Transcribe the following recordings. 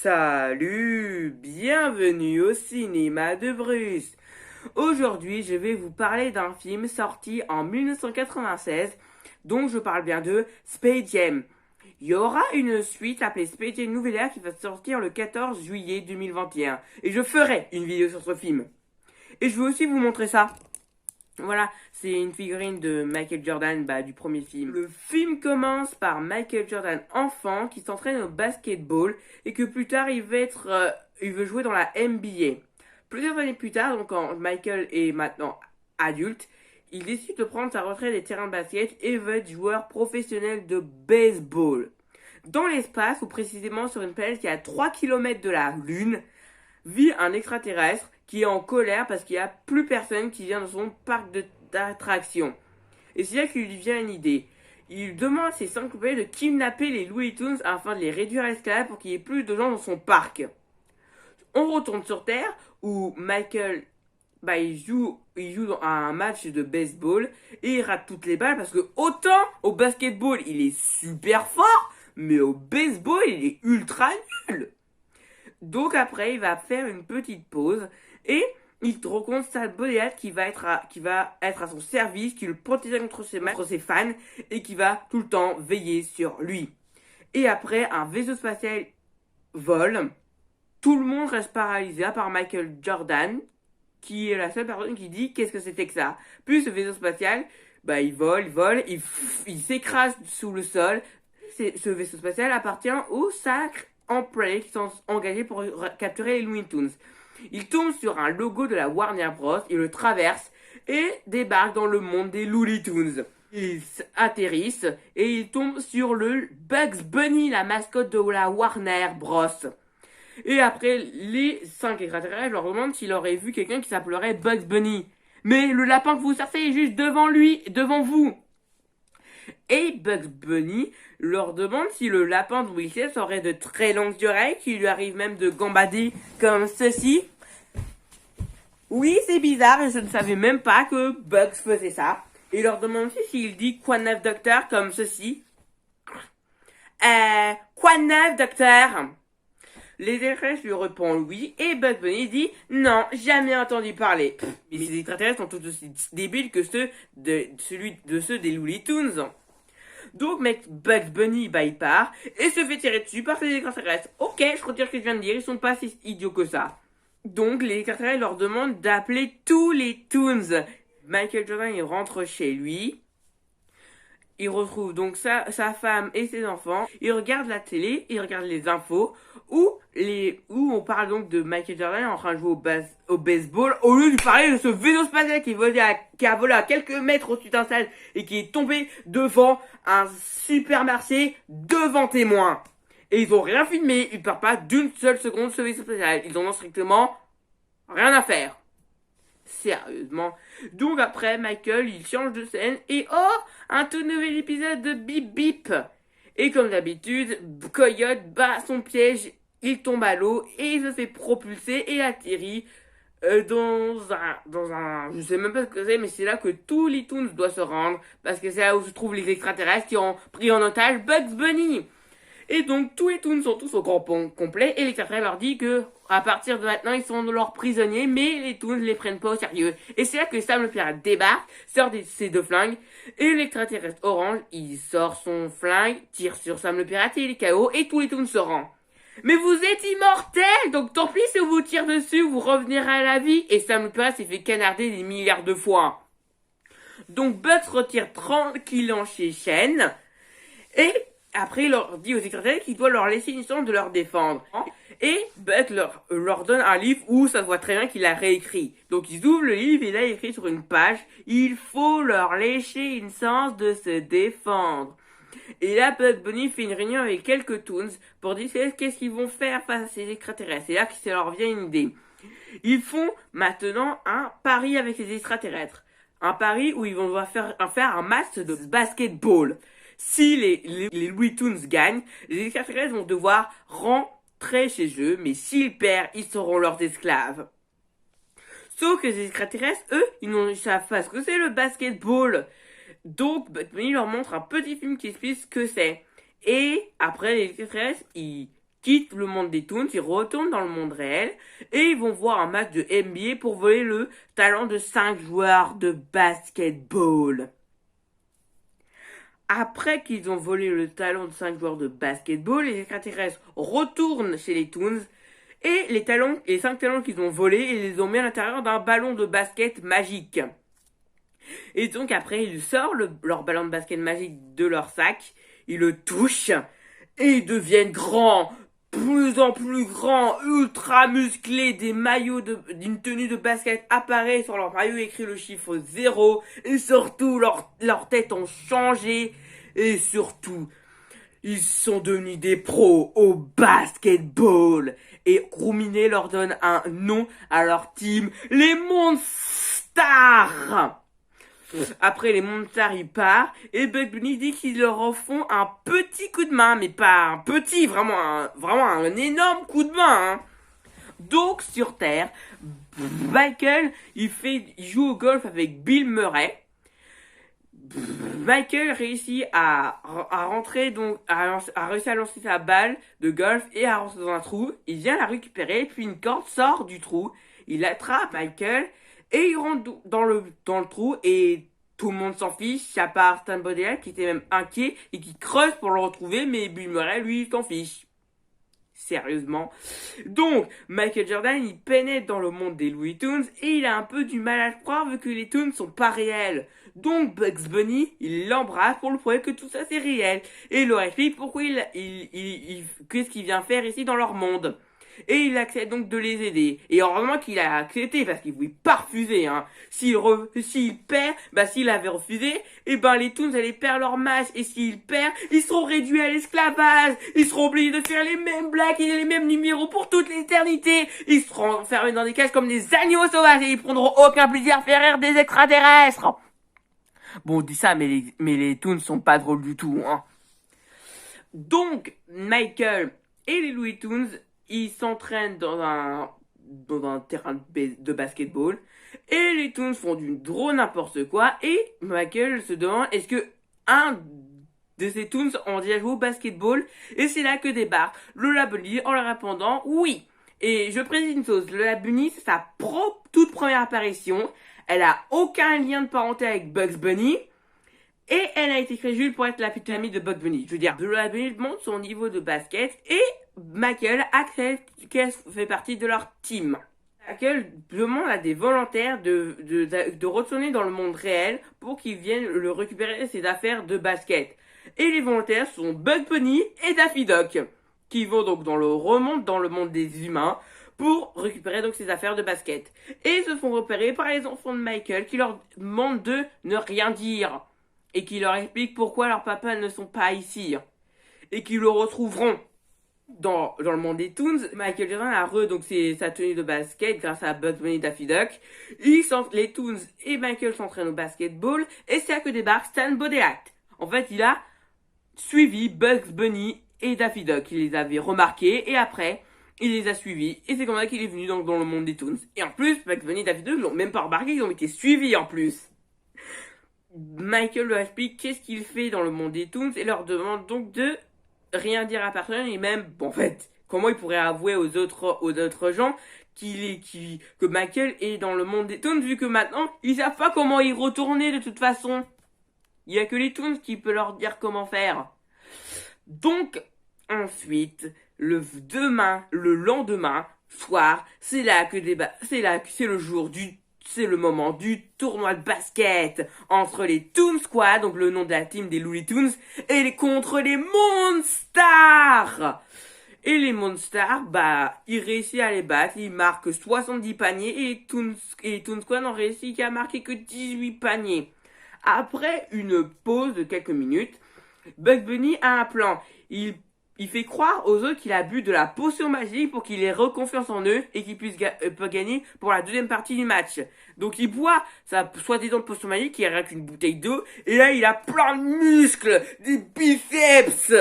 Salut, bienvenue au cinéma de Bruce. Aujourd'hui, je vais vous parler d'un film sorti en 1996, dont je parle bien de Space Jam. Il y aura une suite appelée Space Jam Nouvelle Ère qui va sortir le 14 juillet 2021. Et je ferai une vidéo sur ce film. Et je vais aussi vous montrer ça. Voilà, c'est une figurine de Michael Jordan, du premier film. Le film commence par Michael Jordan enfant qui s'entraîne au basketball et que plus tard il veut jouer dans la NBA. Plusieurs années plus tard, donc quand Michael est maintenant adulte, il décide de prendre sa retraite des terrains de basket et veut être joueur professionnel de baseball. Dans l'espace, ou précisément sur une planète qui est à 3 km de la Lune, vit un extraterrestre qui est en colère parce qu'il n'y a plus personne qui vient dans son parc d'attractions. Et c'est là qu'il lui vient une idée. Il demande à ses 5 compagnons de kidnapper les Looney Tunes afin de les réduire à l'esclavage pour qu'il y ait plus de gens dans son parc. On retourne sur Terre où Michael il joue dans un match de baseball et il rate toutes les balles parce que autant au basketball il est super fort, mais au baseball il est ultra nul. Donc après, il va faire une petite pause et il rencontre sa bodyguard qui va être à son service, qui le protège contre ses fans et qui va tout le temps veiller sur lui. Et après, un vaisseau spatial vole. Tout le monde reste paralysé à part Michael Jordan, qui est la seule personne qui dit qu'est-ce que c'était que ça. Puis ce vaisseau spatial, il vole, il s'écrase sous le sol. Ce vaisseau spatial appartient au Sacre Empire qui sont engagés pour capturer les Looney Tunes. Il tombe sur un logo de la Warner Bros. Il le traverse et débarque dans le monde des Looney Tunes. Ils atterrissent et ils tombent sur le Bugs Bunny, la mascotte de la Warner Bros. Et après, les 5 extraterrestres leur demandent s'il aurait vu quelqu'un qui s'appellerait Bugs Bunny. Mais le lapin que vous cherchez est juste devant vous. Et Bugs Bunny leur demande si le lapin dont il sait aurait de très longues oreilles, qui lui arrive même de gambader comme ceci. Oui, c'est bizarre et je ne savais même pas que Bugs faisait ça. Et il leur demande aussi s'il dit quoi de neuf docteur comme ceci. Quoi de neuf docteur? Les extraterrestres lui répondent oui et Bugs Bunny dit non, jamais entendu parler. Mais ces extraterrestres sont tout aussi débiles que ceux des Looney Tunes. Donc, Bugs Bunny, il part et se fait tirer dessus par les extraterrestres. Ok, je retire ce que je viens de dire, ils sont pas si idiots que ça. Donc, les extraterrestres leur demandent d'appeler tous les Toons. Michael Jordan, il rentre chez lui. Il retrouve donc sa femme et ses enfants. Il regarde la télé, il regarde les infos où on parle donc de Michael Jordan en train de jouer au baseball au lieu de parler de ce vaisseau spatial qui a volé à quelques mètres au-dessus d'un stade et qui est tombé devant un supermarché devant témoins. Et ils ont rien filmé, ils ne parlent pas d'une seule seconde ce vaisseau spatial. Ils en ont strictement rien à faire. Sérieusement. Donc après, Michael, il change de scène et un tout nouvel épisode de Bip Bip. Et comme d'habitude, Coyote bat son piège, il tombe à l'eau et il se fait propulser et atterrit dans un, je sais même pas ce que c'est, mais c'est là que tous les Toons doivent se rendre parce que c'est là où se trouvent les extraterrestres qui ont pris en otage Bugs Bunny. Et donc, tous les Toons sont tous au grand pont complet, et l'extraterrestre leur dit que, à partir de maintenant, ils sont leurs prisonniers, mais les Toons les prennent pas au sérieux. Et c'est là que Sam le pirate débarque, sort ses 2 flingues, et l'extraterrestre orange, il sort son flingue, tire sur Sam le pirate, et il est KO, et tous les Toons se rendent. Mais vous êtes immortels, donc tant pis si on vous tire dessus, vous revenirez à la vie, et Sam le pirate s'est fait canarder des milliards de fois. Donc Bugs retire tranquillement chez Shen, et après, il leur dit aux extraterrestres qu'il doit leur laisser une chance de leur défendre. Et Bugs leur donne un livre où ça se voit très bien qu'il a réécrit. Donc ils ouvrent le livre et là il écrit sur une page « Il faut leur laisser une chance de se défendre ». Et là, Bugs Bunny fait une réunion avec quelques Toons pour décider qu'est-ce qu'ils vont faire face à ces extraterrestres. Et là, ça leur vient une idée. Ils font maintenant un pari avec les extraterrestres. Un pari où ils vont devoir faire un match de basketball. Si les Looney Tunes gagnent, les extraterrestres vont devoir rentrer chez eux, mais s'ils perdent, ils seront leurs esclaves. Sauf que les extraterrestres, eux, ils ne savent pas ce que c'est le basketball. Donc, Bugs Bunny leur montre un petit film qui explique ce que c'est. Et après, les extraterrestres, ils quittent le monde des Toons, ils retournent dans le monde réel et ils vont voir un match de NBA pour voler le talent de 5 joueurs de basketball. Après qu'ils ont volé le talent de 5 joueurs de basketball, les extraterrestres retournent chez les Toons et les 5 talents qu'ils ont volés, ils les ont mis à l'intérieur d'un ballon de basket magique. Et donc après, ils sortent leur ballon de basket magique de leur sac, ils le touchent et ils deviennent grands, plus en plus grands, ultra musclés, des maillots d'une tenue de basket apparaît sur leur maillot écrit le chiffre 0 et surtout leurs têtes ont changé et surtout ils sont devenus des pros au basketball et Rouminet leur donne un nom à leur team, les Monstars. Après les Monstars il part et Bugs Bunny dit qu'ils leur en font un petit coup de main, mais pas un petit, vraiment un énorme coup de main. Donc sur Terre, Michael il joue au golf avec Bill Murray. Michael réussit à rentrer a réussi à lancer sa balle de golf et à rentrer dans un trou. Il vient la récupérer, puis une corde sort du trou. Il attrape Michael et il rentre dans le trou et tout le monde s'en fiche, à part Stan Bodell qui était même inquiet et qui creuse pour le retrouver, mais Bill Murray lui il s'en fiche. Sérieusement. Donc, Michael Jordan, il pénètre dans le monde des Looney Tunes et il a un peu du mal à le croire vu que les Toons sont pas réels. Donc, Bugs Bunny, il l'embrasse pour le prouver que tout ça c'est réel. Et il leur explique pourquoi qu'est-ce qu'il vient faire ici dans leur monde. Et il accepte donc de les aider. Et heureusement qu'il a accepté parce qu'il voulait pas refuser, hein. S'il perd, s'il avait refusé, les Toons allaient perdre leur match. Et s'il perd, ils seront réduits à l'esclavage. Ils seront obligés de faire les mêmes blagues et les mêmes numéros pour toute l'éternité. Ils seront enfermés dans des cages comme des agneaux sauvages et ils prendront aucun plaisir à faire rire des extraterrestres. Bon, on dit ça, mais les Toons sont pas drôles du tout, hein. Donc, Michael et les Looney Tunes, ils s'entraînent dans un terrain de basketball et les Toons font du drôle n'importe quoi et Michael se demande est-ce que un de ces Toons ont déjà joué au basketball et c'est là que débarque Lola Bunny en leur répondant oui. Et je précise une chose, Lola Bunny c'est sa toute première apparition, elle a aucun lien de parenté avec Bugs Bunny. Et elle a été créée juste pour être la petite amie de Bugs Bunny. Je veux dire, Lola Bunny montre son niveau de basket et Michael accepte qu'elle fait partie de leur team. Michael demande à des volontaires de retourner dans le monde réel pour qu'ils viennent le récupérer ses affaires de basket. Et les volontaires sont Bugs Bunny et Daffy Duck, qui vont donc remontent dans le monde des humains pour récupérer donc ses affaires de basket. Et se font repérer par les enfants de Michael qui leur demandent de ne rien dire. Et qui leur explique pourquoi leurs papas ne sont pas ici. Et qu'ils le retrouveront dans le monde des Toons. Michael Jordan a donc sa tenue de basket grâce à Bugs Bunny et Daffy Duck. Les Toons et Michael s'entraînent au basketball. Et c'est là que débarque Stan Bodell. En fait, il a suivi Bugs Bunny et Daffy Duck. Il les avait remarqués et après, il les a suivis. Et c'est comme ça qu'il est venu dans le monde des Toons. Et en plus, Bugs Bunny et Daffy Duck l'ont même pas remarqué, ils ont été suivis en plus. Michael leur explique qu'est-ce qu'il fait dans le monde des Toons et leur demande donc de rien dire à personne et même, en fait, comment il pourrait avouer aux autres gens que Michael est dans le monde des Toons vu que maintenant, ils savent pas comment y retourner de toute façon. Il y a que les Toons qui peuvent leur dire comment faire. Donc, ensuite, le lendemain soir, c'est le moment du tournoi de basket entre les Toon Squad, donc le nom de la team des Looney Tunes, et contre les Monstars. Et les Monstars, ils réussissent à les battre, ils marquent 70 paniers et les Toon Squad n'ont réussi qu'à marquer que 18 paniers. Après une pause de quelques minutes, Bugs Bunny a un plan. Il fait croire aux autres qu'il a bu de la potion magique pour qu'il ait reconfiance en eux et qu'il peut gagner pour la deuxième partie du match. Donc il boit sa soi-disant potion magique qui est rien qu'une bouteille d'eau et là il a plein de muscles, des biceps.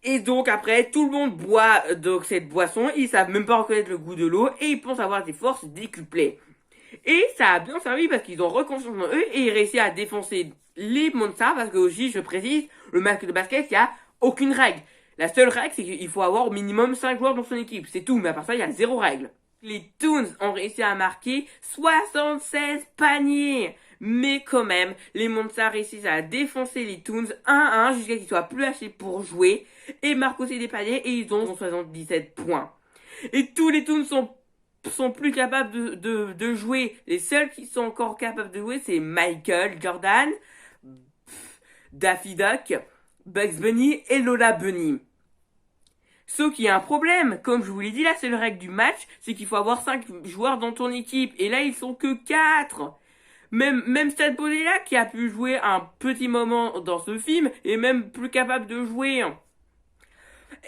Et donc après tout le monde boit donc cette boisson, ils savent même pas reconnaître le goût de l'eau et ils pensent avoir des forces décuplées. Et ça a bien servi parce qu'ils ont reconfiance en eux et ils réussissent à défoncer les Monstars parce que aussi je précise, le match de basket il y a aucune règle. La seule règle, c'est qu'il faut avoir au minimum 5 joueurs dans son équipe. C'est tout, mais à part ça, il y a 0 règle. Les Toons ont réussi à marquer 76 paniers. Mais quand même, les Monsters réussissent à défoncer les Toons 1-1 jusqu'à qu'ils soient plus lâchés pour jouer. Et marquent aussi des paniers et ils ont 77 points. Et tous les Toons sont plus capables de jouer. Les seuls qui sont encore capables de jouer, c'est Michael Jordan, Daffy Duck, Bugs Bunny et Lola Bunny. Sauf qu'il y a un problème. Comme je vous l'ai dit, la seule règle du match, c'est qu'il faut avoir 5 joueurs dans ton équipe. Et là, ils sont que 4. Même Stan Podella, qui a pu jouer un petit moment dans ce film, est même plus capable de jouer.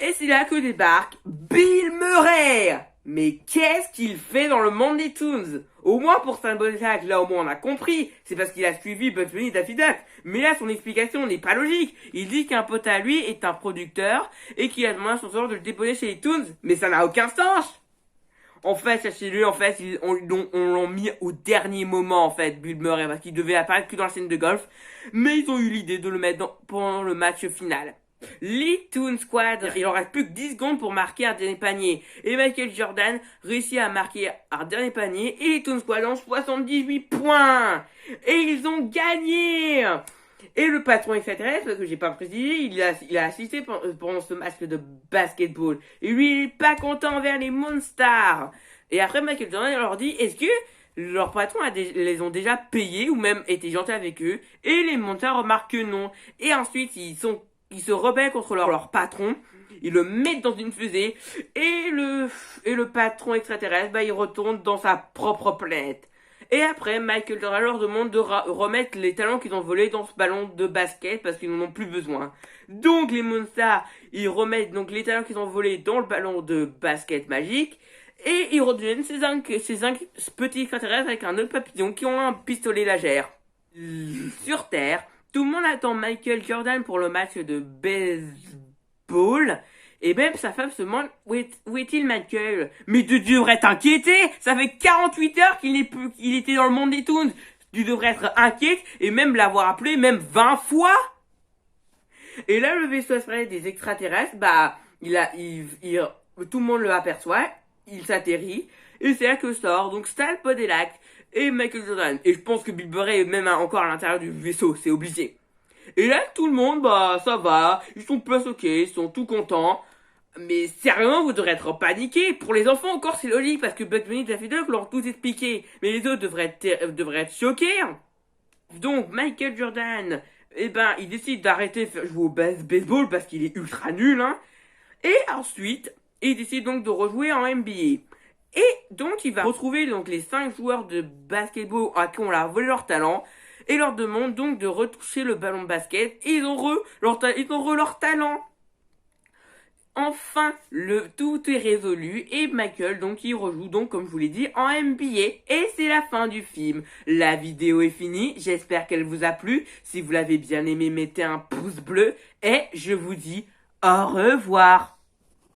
Et c'est là que débarque Bill Murray. Mais qu'est-ce qu'il fait dans le monde des Toons? Au moins pour Stan Podella, là au moins on a compris. C'est parce qu'il a suivi Bugs Bunny et Daffy Duck. Mais là son explication n'est pas logique. Il dit qu'un pote à lui est un producteur et qu'il a demandé à son sort de le déposer chez les Toons. Mais ça n'a aucun sens. En fait, sachez-le, on l'a mis au dernier moment, en fait, Bill Murray, parce qu'il devait apparaître que dans la scène de golf. Mais ils ont eu l'idée de le mettre pendant le match final. Les Toon Squad, il en reste plus que 10 secondes pour marquer un dernier panier. Et Michael Jordan réussit à marquer un dernier panier. Et les Toon Squad ont 78 points. Et ils ont gagné. Et le patron extraterrestre, parce que j'ai pas précisé, il a assisté pendant ce match de basketball. Et lui, il est pas content envers les Monsters. Et après, Michael Jordan leur dit, est-ce que leur patron les ont déjà payés ou même été gentil avec eux? Et les Monsters remarquent que non. Et ensuite, ils se rebellent contre leur patron. Ils le mettent dans une fusée. Et le patron extraterrestre, il retourne dans sa propre planète. Et après, Michael Jordan leur demande de remettre les talents qu'ils ont volés dans ce ballon de basket parce qu'ils n'en ont plus besoin. Donc les Monsters, ils remettent donc les talents qu'ils ont volés dans le ballon de basket magique et ils redeviennent ces petits extraterrestres avec un autre papillon qui ont un pistolet laser. Sur Terre, tout le monde attend Michael Jordan pour le match de baseball. Et même sa femme se demande où est-il Michael? Mais tu devrais t'inquiéter. Ça fait 48 heures qu'il était dans le monde des Toons. Tu devrais être inquiète et même l'avoir appelé même 20 fois. Et là le vaisseau spatial des extraterrestres, tout le monde le aperçoit, il s'atterrit et c'est là que sort donc Stan Podella et Michael Jordan. Et je pense que Bill Murray est même encore à l'intérieur du vaisseau, c'est obligé. Et là, tout le monde, ça va, ils sont plus ok, ils sont tout contents. Mais sérieusement, vous devrez être paniqués. Pour les enfants, encore, c'est logique, parce que Bugs Bunny et Daffy Duck leur ont tout expliqué. Mais les autres devraient être choqués. Donc, Michael Jordan, il décide d'arrêter de jouer au baseball parce qu'il est ultra nul, hein. Et ensuite, il décide donc de rejouer en NBA. Et donc, il va retrouver donc les 5 joueurs de basketball à qui on a volé leur talent. Et leur demande donc de retoucher le ballon de basket. Et ils ont leur talent. Enfin, tout est résolu. Et Michael, donc, il rejoue donc, comme je vous l'ai dit, en NBA. Et c'est la fin du film. La vidéo est finie. J'espère qu'elle vous a plu. Si vous l'avez bien aimé, mettez un pouce bleu. Et je vous dis au revoir.